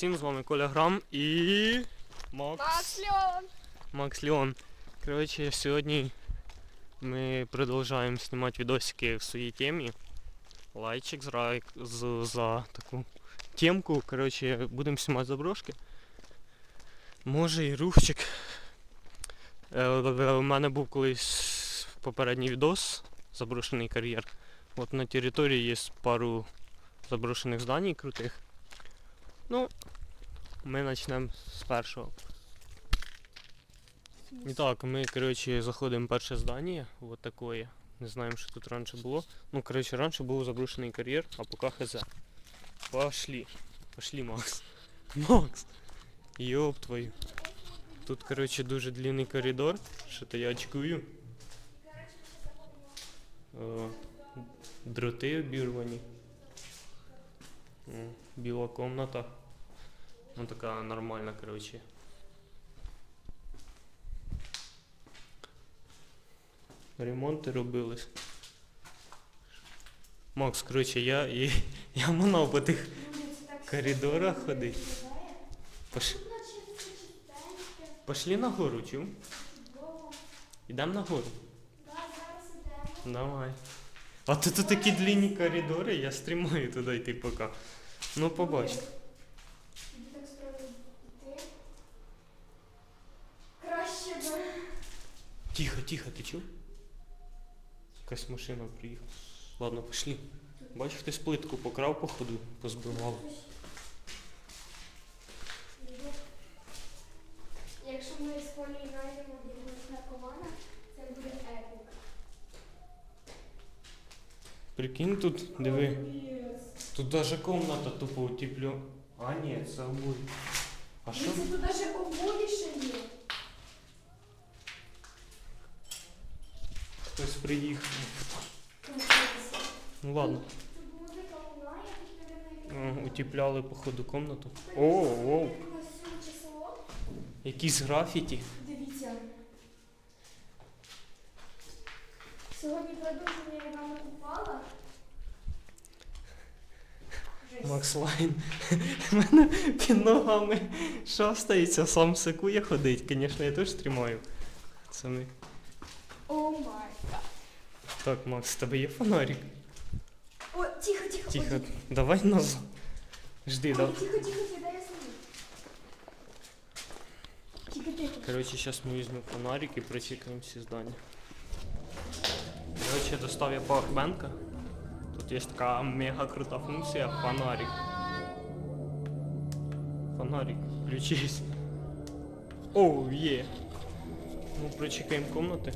всім, з вами Коля Грам і... Макс Леон. Макс Леон. Коротше, сьогодні ми продовжуємо знімати відосики в своїй темі. Лайчик за таку темку. Коротше, будемо знімати заброшки. Може і рухчик. У мене був колись попередній відос, заброшений кар'єр. От на території є пару заброшених зданій крутих. Ну, ми почнемо з першого. І так, ми, коротше, заходимо в перше здання, вот такое. Не знаємо, що тут раніше було. Ну, коротше, раніше був заброшений кар'єр, а поки хз. Пошли. Пошли, Макс. Макс! Йоп твою. Тут, коротше, дуже длинний коридор. Що-то я очкую. Дроти обірвані. Біла комната. Ну така нормальна, коротше. Ремонти робились. Макс, коротше, я манав по тих коридорах ходити. Пошли нагору, чув? Ідемо нагору? Давай. А тут такі длинні коридори, я стрімаю туди йти поки. Ну побач. Краще би. Тихо, тихо, ти чув? Якась машина приїхала. Ладно, пошли. Бачиш, хтось плитку покрав, походу, позбивав. Якщо ми з Колею знайдемо якогось наркомана, це буде епік. Прикинь, тут, диви. Тут даже комната тупо утеплю. А, ні, це обуй. А що? Тут навіть обої ще є. Хтось приїхав. Ну ладно. Тут музика лунає, тут, мабуть, Утепляли, походу, комнату. О. число. Якісь графіті. Дивіться. Сьогодні продовження Івана Купала. Макс Лайн. У мене під ногами шастається, сам секує ходить. Звісно, я теж стрімаю. Це ми. О май гад. Так, Макс, в тебе є фонарик? О, тихо, тихо. Тихо, Ой, давай назад. Жди, Ой, да. тихо, дай я сниму. Тихо. Короче, сейчас мы возьмем фонарик и прочекаем все здания. Короче, достав я пауэрбэнка. Тут есть такая мега крутая функция фонарик. Фонарик, включись. Оу, е. Ну, прочекаем комнаты.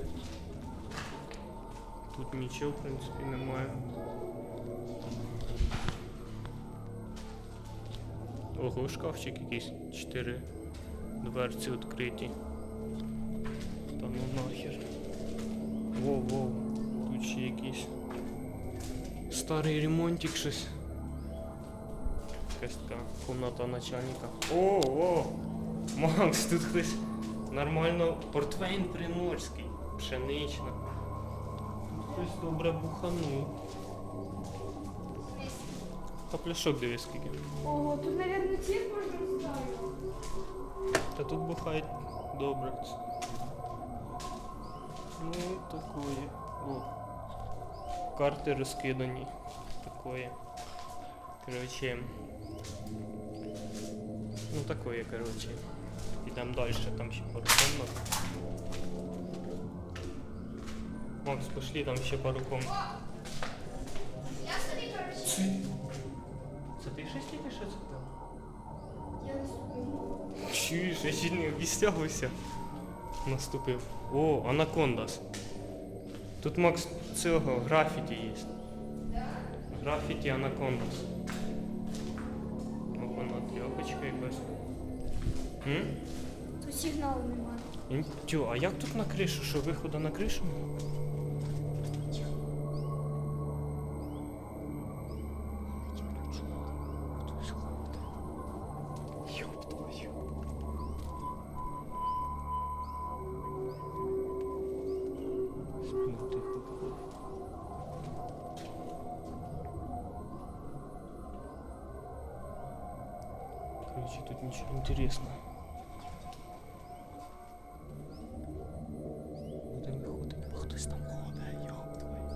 Тут ничего, в принципе, немає. Ого, шкафчик якийсь. 4 дверці відкриті. Та ну нахер. Воу. Тут ще якийсь старий ремонтик щось. Якась така кімната начальника. О! Макс, тут хтось нормально портвейн приморський. Пшенична. Тут хтось добре буханув. Та пляшок дивись скільки. Ого, тут, наверное, тих можна розставити. Та тут бухають добре. Ну, такое. О. Карти розкидані. Такое. Короче. Ну такое, короче. Ідемо далі, там ще пару комнат. Макс, пошли, там ще пару комнат. Я собі, короче. Це ти щось тільки що це? Я наступила. Чуєш, я ще не обіцявся. Наступив. О, анакондас. Тут, Макс, цього графіті є. Графіті анакондас. Вона тряпочка якась. Тут сигналу немає. Тю, а як тут на кришу? Що, виходу на кришу? Ёб твою. Спину тихо виходить. Короче, тут ничего интересного. Будемо виходити. Хтось там ходить, йоп твою.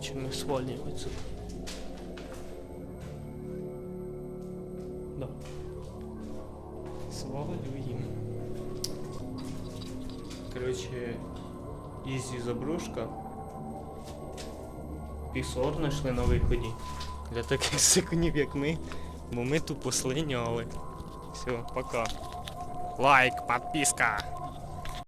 Короче, мы свалим отсюда. Да. Сваливаем. Короче, ізі заброшка. Пісор знайшли на виході. Для таких сикунів, як ми. Бо ми тупо слиняли. Все, пока. Лайк, подписка.